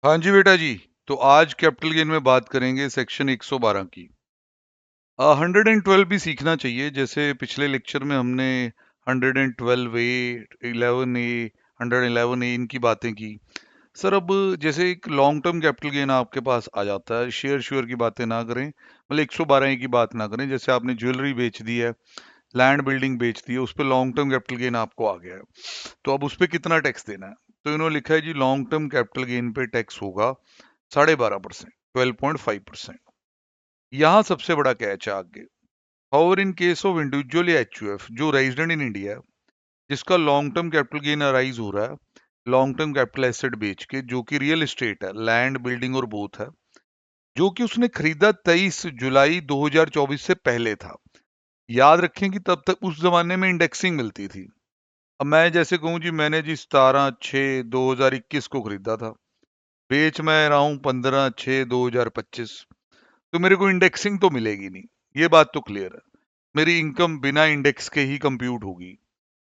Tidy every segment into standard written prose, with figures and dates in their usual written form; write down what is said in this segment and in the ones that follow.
हाँ जी बेटा जी। तो आज कैपिटल गेन में बात करेंगे सेक्शन 112 की। 112 भी सीखना चाहिए। जैसे पिछले लेक्चर में हमने 112A, 11A, 111A इनकी बातें की। सर अब जैसे एक लॉन्ग टर्म कैपिटल गेन आपके पास आ जाता है, शेयर शेयर की बातें ना करें, मतलब 112A की बात ना करें। जैसे आपने ज्वेलरी बेच दी है, लैंड बिल्डिंग बेच दी है, उस पर लॉन्ग टर्म कैपिटल गेन आपको आ गया है, तो अब उस पर कितना टैक्स देना है? तो इन्होंने लिखा है जी, लॉन्ग टर्म कैपिटल गेन पे टैक्स होगा 12.5%, 12.5%। यहाँ सबसे बड़ा कैच है आगे। However in case of individual या एचयूएफ जो रेजिडेंट इन इंडिया है, जिसका long term capital gain arise हो रहा है लॉन्ग टर्म कैपिटल एसेट बेच के, जो कि रियल एस्टेट है, लैंड बिल्डिंग और बोथ है, जो कि उसने खरीदा 23 जुलाई 2024 से पहले था। याद रखें कि तब तक उस जमाने में इंडेक्सिंग मिलती थी। अब मैं जैसे कहूँ जी, मैंने जी 17/6/2021 को खरीदा था, बेच मैं रहा हूँ 15/6/2025, तो मेरे को इंडेक्सिंग तो मिलेगी नहीं, ये बात तो क्लियर है। मेरी इनकम बिना इंडेक्स के ही कंप्यूट होगी।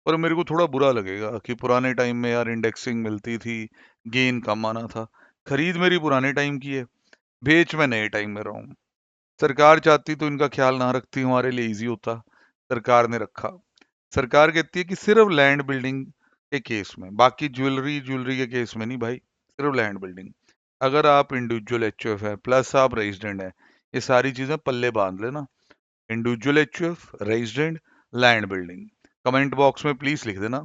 पर मेरे को थोड़ा बुरा लगेगा कि पुराने टाइम में यार इंडेक्सिंग मिलती थी, गेन कम आना था। खरीद मेरी पुराने टाइम की है, बेच मैं नए टाइम में रहा हूँ। सरकार चाहती तो इनका ख्याल ना रखती, हमारे लिए इजी होता। सरकार ने रखा। सरकार कहती है कि सिर्फ लैंड बिल्डिंग के केस में, बाकी ज्वेलरी ज्वेलरी के केस में नहीं भाई, सिर्फ लैंड बिल्डिंग। अगर आप इंडिविजुअल एचयूएफ है प्लस आप रेजिडेंट है, ये सारी चीजें पल्ले बांध लेना। Individual HUF, resident, land building. Comment box में प्लीज लिख देना।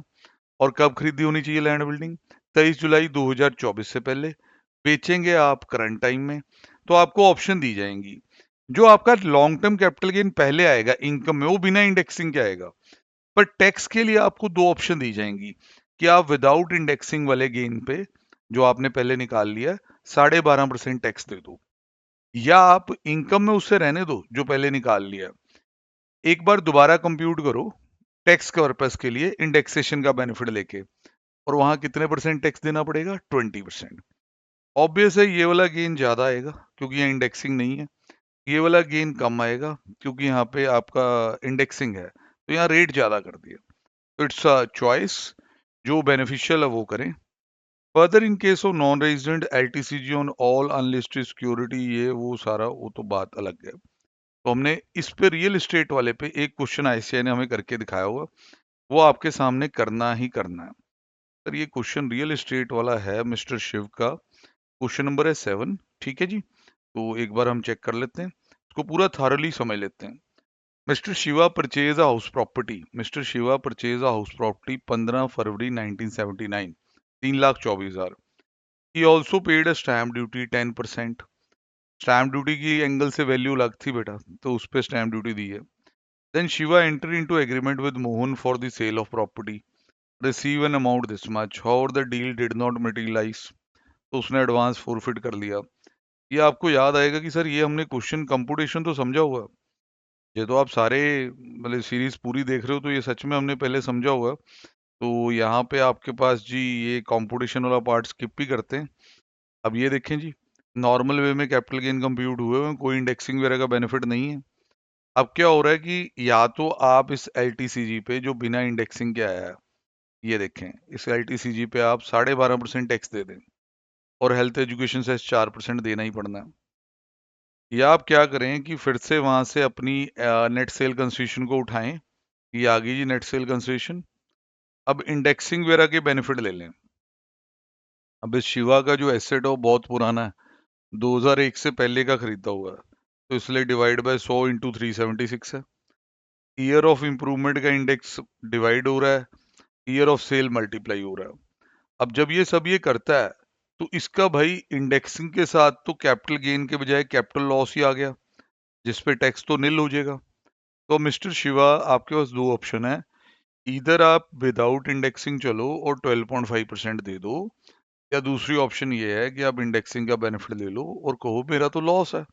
और कब खरीदी होनी चाहिए लैंड बिल्डिंग? 23 जुलाई 2024 से पहले। बेचेंगे आप करंट टाइम में, तो आपको ऑप्शन दी जाएंगी। जो आपका लॉन्ग टर्म कैपिटल गेन पहले आएगा इनकम में, वो बिना इंडेक्सिंग के आएगा। पर टैक्स के लिए आपको दो ऑप्शन दी जाएंगी कि आप विदाउट इंडेक्सिंग वाले गेन पे, जो आपने पहले निकाल लिया, 12.5% टैक्स दे दो, या आप इनकम में उससे रहने दो जो पहले निकाल लिया। एक बार दोबारा कंप्यूट करो टैक्स पर्पस के लिए, इंडेक्सेशन का बेनिफिट लेके, और वहां कितने परसेंट टैक्स देना पड़ेगा? 20%। ऑब्वियस है ये वाला गेन ज्यादा आएगा क्योंकि यहाँ इंडेक्सिंग नहीं है। ये वाला गेन कम आएगा क्योंकि यहाँ पे आपका इंडेक्सिंग है, तो यहाँ रेट ज्यादा कर दिया। तो इट्स अ चॉइस, जो बेनिफिशियल है वो करें। Further in case of non resident, LTCG on all unlisted security, ये वो सारा वो तो बात अलग है। तो हमने इस पे रियल एस्टेट वाले पे एक क्वेश्चन आईसीआई ने हमें करके दिखाया हुआ, वो आपके सामने करना ही करना है। सर ये क्वेश्चन रियल एस्टेट वाला है मिस्टर शिव का, क्वेश्चन नंबर है 7। ठीक है जी, तो एक बार हम चेक कर लेते हैं, इसको पूरा थारली समझ लेते हैं। Mister Shiva purchase a house property, mister Shiva purchase a house property 15 February 1979, 3,24,000। He also paid a stamp duty 10%। Stamp duty की एंगल से वैल्यू अलग थी बेटा, तो उस पर स्टैम्प ड्यूटी दी है। Then Shiva enter into agreement with Mohan for the sale of property, receive an amount this much, however the deal did not materialise, तो उसने एडवांस फोरफिट कर लिया। ये आपको याद आएगा कि सर ये हमने क्वेश्चन कंप्यूटेशन तो समझा हुआ है। ये तो आप सारे मतलब सीरीज पूरी देख रहे हो, तो ये सच में हमने पहले समझा हुआ है। तो यहाँ पे आपके पास जी ये कंप्यूटेशन वाला पार्ट स्किप भी करते हैं। अब ये देखें जी, नॉर्मल वे में कैपिटल गेन कंप्यूट हुए हुए हैं, कोई इंडेक्सिंग वगैरह का बेनिफिट नहीं है। अब क्या हो रहा है कि या तो आप इस एलटीसीजी पे जो बिना इंडेक्सिंग के आया है, ये देखें, इस एलटीसीजी पे आप 12.5% टैक्स दे दें, और हेल्थ एजुकेशन से 4% देना ही पड़ना है। या आप क्या करें कि फिर से वहां से अपनी नेट सेल कंसिडरेशन को उठाएं, ये आ गई जी नेट सेल कंसिडरेशन। अब इंडेक्सिंग वगैरह के बेनिफिट ले लें। अब इस शिवा का जो एसेट है वो बहुत पुराना है, 2001 से पहले का खरीदा हुआ है, तो इसलिए डिवाइड बाय 100 इंटू 376 है। ईयर ऑफ इंप्रूवमेंट का इंडेक्स डिवाइड हो रहा है, ईयर ऑफ सेल मल्टीप्लाई हो रहा है। अब जब ये सब ये करता है, तो इसका भाई इंडेक्सिंग के साथ तो कैपिटल गेन के बजाय कैपिटल लॉस ही आ गया, जिसपे टैक्स तो निल हो जाएगा। तो मिस्टर शिवा, आपके पास दो ऑप्शन है, इधर आप विदाउट इंडेक्सिंग चलो और 12.5% दे दो, या दूसरी ऑप्शन ये है कि आप इंडेक्सिंग का बेनिफिट ले लो और कहो मेरा तो लॉस है,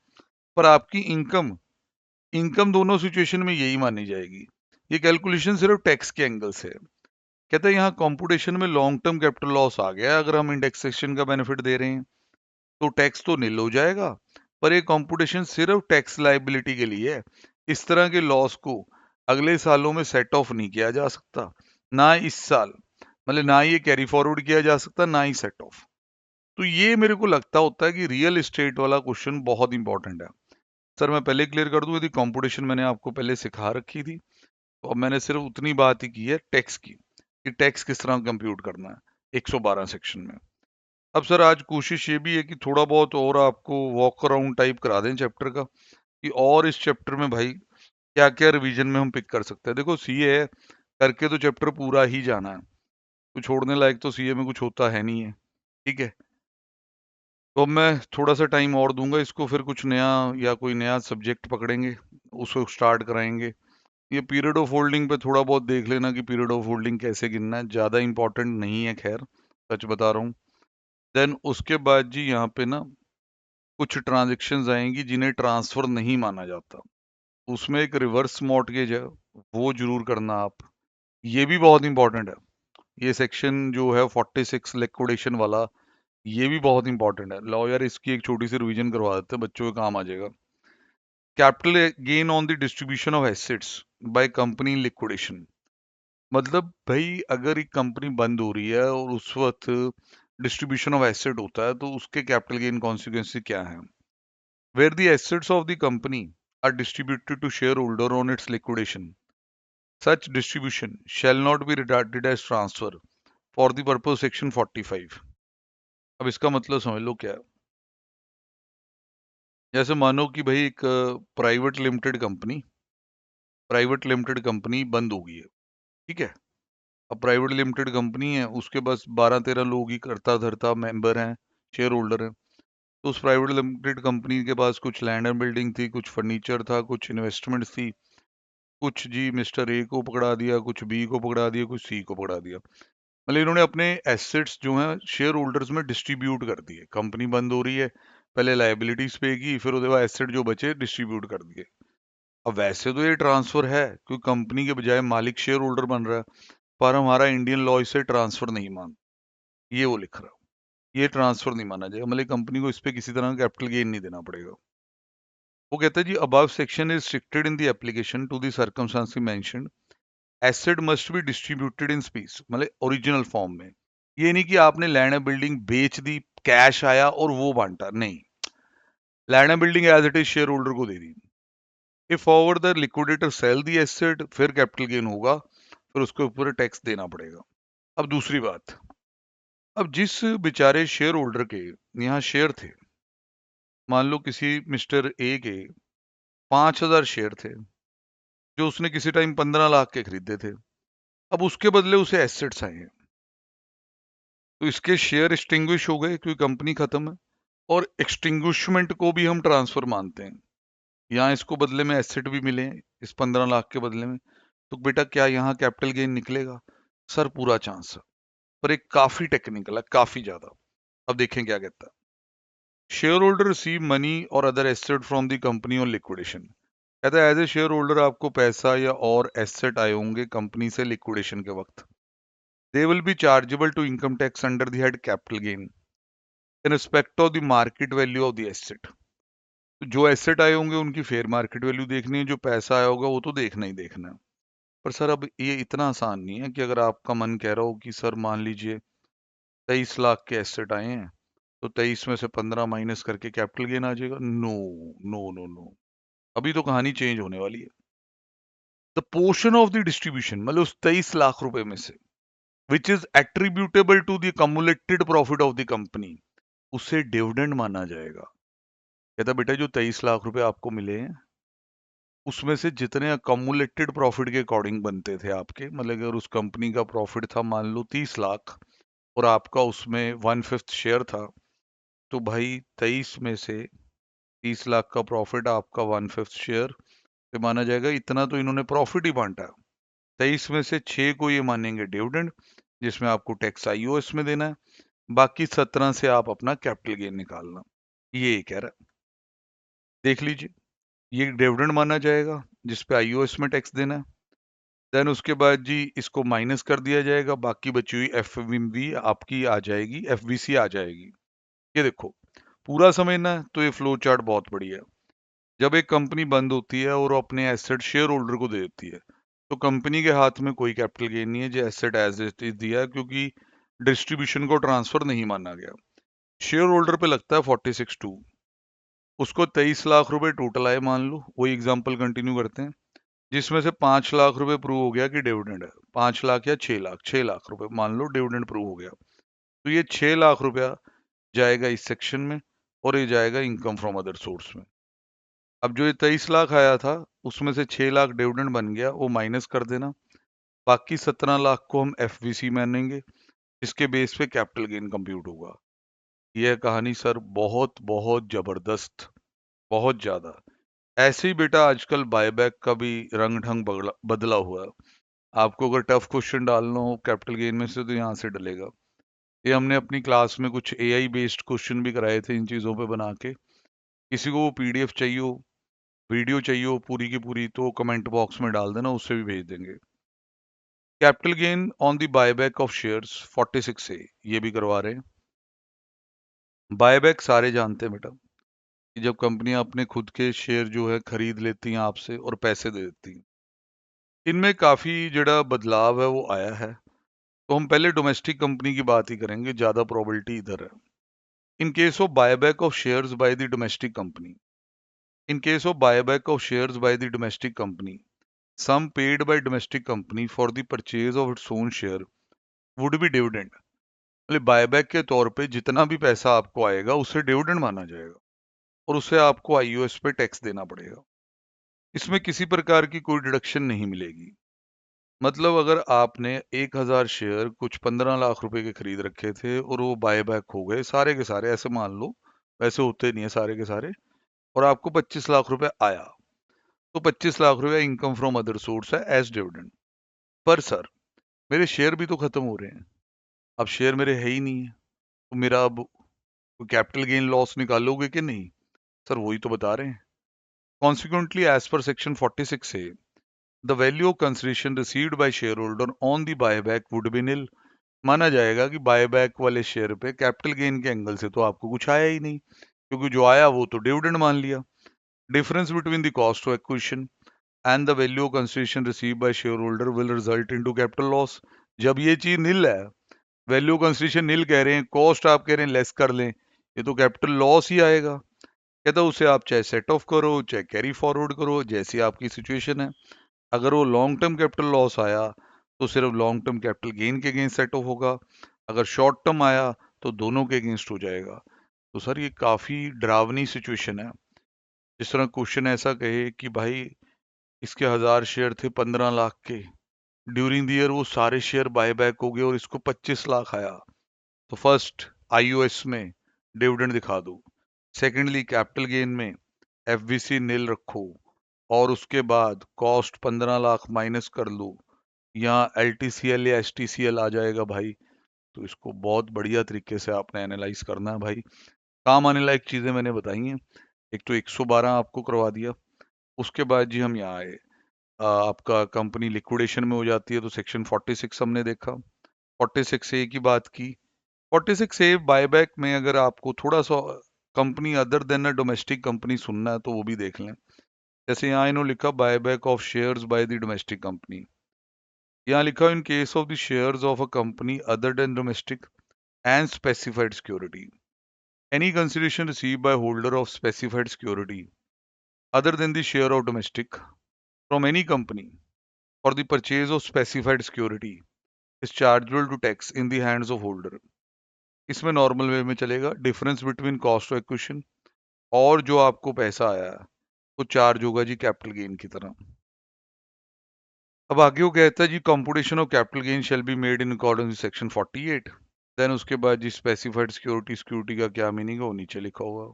पर आपकी इनकम इनकम दोनों सिचुएशन में यही मानी जाएगी। ये कैलकुलेशन सिर्फ टैक्स के एंगल से है। कहते हैं यहाँ कंप्यूटेशन में लॉन्ग टर्म कैपिटल लॉस आ गया अगर हम इंडेक्सेशन का बेनिफिट दे रहे हैं, तो टैक्स तो निल हो जाएगा, पर ये कंप्यूटेशन सिर्फ टैक्स लायबिलिटी के लिए है। इस तरह के लॉस को अगले सालों में सेट ऑफ नहीं किया जा सकता, ना इस साल, मतलब ना ये कैरी फॉरवर्ड किया जा सकता, ना ही सेट ऑफ। तो ये मेरे को लगता होता है कि रियल एस्टेट वाला क्वेश्चन बहुत इंपॉर्टेंट है। सर मैं पहले क्लियर कर दूं, यदि कंपटीशन मैंने आपको पहले सिखा रखी थी, तो अब मैंने सिर्फ उतनी बात ही की है टैक्स की, कि टैक्स किस तरह कंप्यूट करना है 112 सेक्शन में। अब सर आज कोशिश ये भी है कि थोड़ा बहुत और आपको वॉक अराउंड टाइप करा दें चैप्टर का, कि और इस चैप्टर में भाई क्या क्या रिवीजन में हम पिक कर सकते हैं। देखो सीए है, करके तो चैप्टर पूरा ही जाना है, कुछ छोड़ने लायक तो सीए में कुछ होता है नहीं है, ठीक है। तो अब मैं थोड़ा सा टाइम और दूंगा इसको, फिर कुछ नया या कोई नया सब्जेक्ट पकड़ेंगे, उसको स्टार्ट कराएंगे। ये पीरियड ऑफ होल्डिंग पे थोड़ा बहुत देख लेना कि पीरियड ऑफ होल्डिंग कैसे गिनना है, ज़्यादा इंपॉर्टेंट नहीं है, खैर सच बता रहा हूँ। देन उसके बाद जी यहाँ पे ना कुछ ट्रांजेक्शन्स आएंगी जिन्हें ट्रांसफर नहीं माना जाता, उसमें एक रिवर्स मॉर्टगेज है, वो जरूर करना आप, ये भी बहुत इंपॉर्टेंट है। ये सेक्शन जो है 46 लिक्विडेशन वाला, ये भी बहुत इंपॉर्टेंट है। लो यार इसकी एक छोटी सी रिवीजन करवा देते हैं, बच्चों के काम आ जाएगा। Capital gain on the distribution of assets by company in liquidation, मतलब भाई अगर एक कंपनी बंद हो रही है और उस वक्त डिस्ट्रीब्यूशन ऑफ एसेट होता है, तो उसके कैपिटल गेन कॉन्सिक्वेंस क्या है। Where the assets of the company are distributed to share holder on its liquidation, such distribution shall not be regarded as transfer for the purpose section 45। अब इसका मतलब समझ लो क्या है। जैसे मानो कि भाई एक प्राइवेट लिमिटेड कंपनी बंद हो गई है, ठीक है। अब प्राइवेट लिमिटेड कंपनी है, उसके बस 12-13 लोग ही करता धरता मेंबर हैं, शेयर होल्डर हैं। तो उस प्राइवेट लिमिटेड कंपनी के पास कुछ लैंड एंड बिल्डिंग थी, कुछ फर्नीचर था, कुछ इन्वेस्टमेंट थी, कुछ जी मिस्टर ए को पकड़ा दिया, कुछ बी को पकड़ा दिया, कुछ सी को पकड़ा दिया। मतलब इन्होंने अपने एसेट्स जो हैं शेयर होल्डर्स में डिस्ट्रीब्यूट कर दिए। कंपनी बंद हो रही है, पहले लायबिलिटीज पे की, फिर उसके बाद एसेट जो बचे डिस्ट्रीब्यूट कर दिए। अब वैसे तो ये ट्रांसफर है, क्योंकि कंपनी के बजाय मालिक शेयर होल्डर बन रहा है, पर हमारा इंडियन लॉ इसे ट्रांसफर नहीं मान, ये वो लिख रहा है, ये ट्रांसफर नहीं माना जाएगा, मतलब कंपनी को इस पे किसी तरह का कैपिटल गेन नहीं देना पड़ेगा। वो कहता है जी above section is restricted in the application to the circumstances mentioned, asset must be distributed in specie, मतलब ओरिजिनल फॉर्म में। ये नहीं कि आपने लैंड एंड बिल्डिंग बेच दी, कैश आया और वो बांटा, नहीं, land and building as it is share holder को दे दी। If over the liquidator sell the asset, फिर कैपिटल गेन होगा, फिर उसके ऊपर टैक्स देना पड़ेगा। अब दूसरी बात, अब जिस बेचारे शेयर होल्डर के यहाँ शेयर थे, मान लो किसी मिस्टर ए के 5,000 शेयर थे, जो उसने किसी टाइम 15 लाख के खरीदे थे, अब उसके बदले उसे एसेट्स आए हैं, तो इसके शेयर एक्सटिंग्विश हो गए क्योंकि कंपनी खत्म है, और एक्सटिंग्विशमेंट को भी हम ट्रांसफर मानते हैं। यहाँ इसको बदले में एसेट भी मिले हैं, इस 15 लाख के बदले में, तो बेटा क्या यहाँ कैपिटल गेन निकलेगा? सर पूरा चांस है, पर एक काफी टेक्निकल है, काफी ज्यादा। अब देखें क्या कहता है। शेयर होल्डर रिसीव मनी और other asset from the company on liquidation, कहता है एज ए शेयर होल्डर आपको पैसा या और एसेट आए होंगे कंपनी से लिक्विडेशन के वक्त, they will be chargeable to income tax under the head capital gain in respect of the market value of the asset. जो एसेट आए होंगे उनकी फेयर मार्केट वैल्यू देखनी है, जो पैसा आया होगा वो तो देखना ही देखना है। पर सर अब ये इतना आसान नहीं है कि अगर आपका मन कह रहा हो कि सर मान लीजिए 23 लाख के एसेट आए हैं, तो 23 में से 15 माइनस करके कैपिटल गेन आ जाएगा। नो नो नो नो, अभी तो कहानी चेंज होने वाली है। The portion of the distribution, मतलब उस 23 लाख रुपए में से, which is attributable to the accumulated profit of the company, उसे डिविडेंड माना जाएगा। कहता बेटा जो 23 लाख रुपए आपको मिले हैं, उसमें से जितने अकमुलेटेड प्रॉफिट के अकॉर्डिंग बनते थे आपके, मतलब अगर उस कंपनी का प्रॉफिट था मान लो 30 लाख, और आपका उसमें 1/5 शेयर था, तो भाई 23 में से 30 लाख का प्रॉफिट आपका 1/5 शेयर पे माना जाएगा। इतना तो इन्होंने प्रॉफिट ही बांटा। 23 में से 6 को ये मानेंगे डिविडेंड, जिसमें आपको टैक्स आईओएस में देना है, बाकी 17 से आप अपना कैपिटल गेन निकालना, ये कह रहा है। देख लीजिए, ये डिविडेंड माना जाएगा जिसपे आईओएस में टैक्स देना है। देन उसके बाद जी इसको माइनस कर दिया जाएगा, बाकी बची हुई एफवी आपकी आ जाएगी, एफवीसी आ जाएगी। ये देखो पूरा समझना है तो ये फ्लो चार्ट बहुत बढ़िया है। जब एक कंपनी बंद होती है और वो अपने एसेट शेयर होल्डर को दे देती है, तो कंपनी के हाथ में कोई कैपिटल गेन नहीं है, जो एसेट एज इट इज दिया है, क्योंकि डिस्ट्रीब्यूशन को ट्रांसफर नहीं माना गया। शेयर होल्डर पे लगता है 46.2, उसको 23 लाख रुपए टोटल आए मान लो, वही एग्जांपल कंटिन्यू करते हैं, जिसमें से 5 लाख रुपए प्रूव हो गया कि डिविडेंड है, 5 लाख या 6 लाख, 6 लाख रुपए मान लो डिविडेंड प्रूव हो गया, तो ये 6 लाख रुपया जाएगा इस सेक्शन में और ये जाएगा इनकम फ्रॉम अदर सोर्स में। अब जो ये 23 लाख आया था उसमें से 6 लाख डिविडेंड बन गया, वो माइनस कर देना, बाकी 17 लाख को हम एफवीसी मानेंगे, जिसके बेस पे कैपिटल गेन कंप्यूट होगा। यह कहानी सर बहुत बहुत जबरदस्त, बहुत ज्यादा। ऐसे ही बेटा आजकल बायबैक का भी रंग ढंग बदला हुआ है। आपको अगर टफ क्वेश्चन डालना हो कैपिटल गेन में से तो यहाँ से डलेगा। ये हमने अपनी क्लास में कुछ एआई बेस्ड क्वेश्चन भी कराए थे इन चीजों पे बना के। किसी को वो पीडीएफ चाहिए हो, वीडियो चाहिए हो पूरी की पूरी, तो कमेंट बॉक्स में डाल देना, उससे भी भेज देंगे। Capital gain on the buyback of shares 46 ए, ये भी करवा रहे हैं। बायबैक सारे जानते हैं बेटा, कि जब कंपनियां अपने खुद के शेयर जो है खरीद लेती हैं आपसे और पैसे दे देती हैं। इनमें काफी जड़ा बदलाव है वो आया है, तो हम पहले डोमेस्टिक कंपनी की बात ही करेंगे, ज्यादा प्रोबेबिलिटी इधर है। In case of buyback of shares by the domestic company, in case of buyback of shares by the domestic company, sum paid by domestic company for the purchase of its own share would be dividend. मतलब buyback के तौर पे जितना भी पैसा आपको आएगा उसे डिविडेंड माना जाएगा और उसे आपको आईओएस पे टैक्स देना पड़ेगा। इसमें किसी प्रकार की कोई डिडक्शन नहीं मिलेगी। मतलब अगर आपने 1,000 शेयर कुछ 15 लाख रुपए के खरीद रखे थे और वो बायबैक हो गए सारे के सारे, ऐसे मान लो, वैसे होते नहीं है सारे के सारे, और आपको 25 लाख रुपए आया, तो 25 लाख रुपए इनकम फ्रॉम अदर सोर्स है एज डिविडेंड। पर सर मेरे शेयर भी तो खत्म हो रहे हैं, अब शेयर मेरे है ही नहीं है, तो मेरा अब कैपिटल गेन लॉस निकालोगे कि नहीं? सर वही तो बता रहे हैं। कॉन्सिक्वेंटली एज पर सेक्शन 46 से the value of consideration received by share holder on the buyback would be nil. माना जाएगा कि बायबैक वाले शेयर पे कैपिटल गेन के एंगल से तो आपको कुछ आया ही नहीं, क्योंकि जो आया वो तो डिविडेंड मान लिया। Difference between the cost of acquisition and the value of consideration received by share holder will result into capital loss. जब ये चीज निल है, वैल्यू कंसिडरेशन निल कह रहे हैं, कॉस्ट आप कह रहे हैं लेस कर लें, ये तो कैपिटल लॉस ही आएगा। कहता उसे आप चाहे सेट ऑफ करो चाहे कैरी फॉरवर्ड करो, जैसी आपकी सिचुएशन है। अगर वो लॉन्ग टर्म कैपिटल लॉस आया तो सिर्फ लॉन्ग टर्म कैपिटल गेन के अगेंस्ट सेट ऑफ होगा, अगर शॉर्ट टर्म आया तो दोनों के अगेंस्ट हो जाएगा। तो सर ये काफी डरावनी सिचुएशन है। जिस तरह क्वेश्चन ऐसा कहे कि भाई इसके 1,000 शेयर थे 15 लाख के, ड्यूरिंग द ईयर वो सारे शेयर बायबैक हो गए और इसको 25 लाख आया, तो फर्स्ट आईओएस में डिविडेंड दिखा दो, सेकेंडली कैपिटल गेन में एफवीसी नील रखो, और उसके बाद कॉस्ट 15 लाख माइनस कर लो, यहाँ एलटीसीएल या एसटीसीएल आ जाएगा भाई। तो इसको बहुत बढ़िया तरीके से आपने एनालाइज करना है भाई। काम आने लायक चीजें मैंने बताई हैं। एक तो 112 आपको करवा दिया, उसके बाद जी हम यहाँ आए, आपका कंपनी लिक्विडेशन में हो जाती है तो सेक्शन 46 हमने देखा, 46 ए की बात की। 46 ए बायबैक में अगर आपको थोड़ा सा company other then a domestic company सुनना है तो वो भी देख लें। जैसे यहाँ इन्होंने लिखा buyback of shares by the domestic company, यहाँ लिखा in case of the shares of a company other than domestic and specified security, any consideration received by holder of specified security other than the share of domestic from any company for the purchase of specified security is chargeable to tax in the hands of holder. इसमें normal way में चलेगा, difference between cost of acquisition और जो आपको पैसा आया है वो चार्ज होगा जी कैपिटल गेन की तरह। अब आगे वो कहता है जी computation of capital gain shall be made in accordance with section 48। Then उसके बाद जी स्पेसिफाइड सिक्योरिटी, सिक्योरिटी का क्या मीनिंग है वो नीचे लिखा हुआ।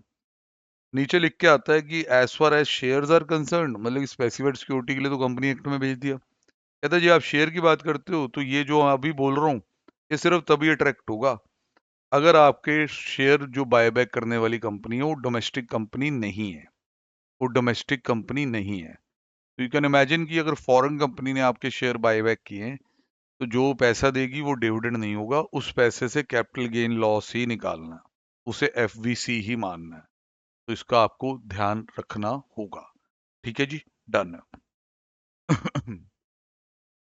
नीचे लिख के आता है कि as far as shares are concern, मतलब स्पेसिफाइड सिक्योरिटी के लिए तो कंपनी एक्ट में भेज दिया। कहता है जी आप शेयर की बात करते हो तो ये जो अभी बोल रहा हूँ ये सिर्फ तभी अट्रैक्ट होगा अगर आपके शेयर जो बायबैक करने वाली कंपनी है वो डोमेस्टिक कंपनी नहीं है, वो डोमेस्टिक कंपनी नहीं है। तो यू कैन इमेजिन कि अगर फॉरेन कंपनी ने आपके शेयर बायबैक किए हैं तो जो पैसा देगी वो डिविडेंड नहीं होगा, उस पैसे से कैपिटल गेन लॉस ही निकालना है, उसे एफवीसी ही मानना है। तो इसका आपको ध्यान रखना होगा। ठीक है जी, डन है।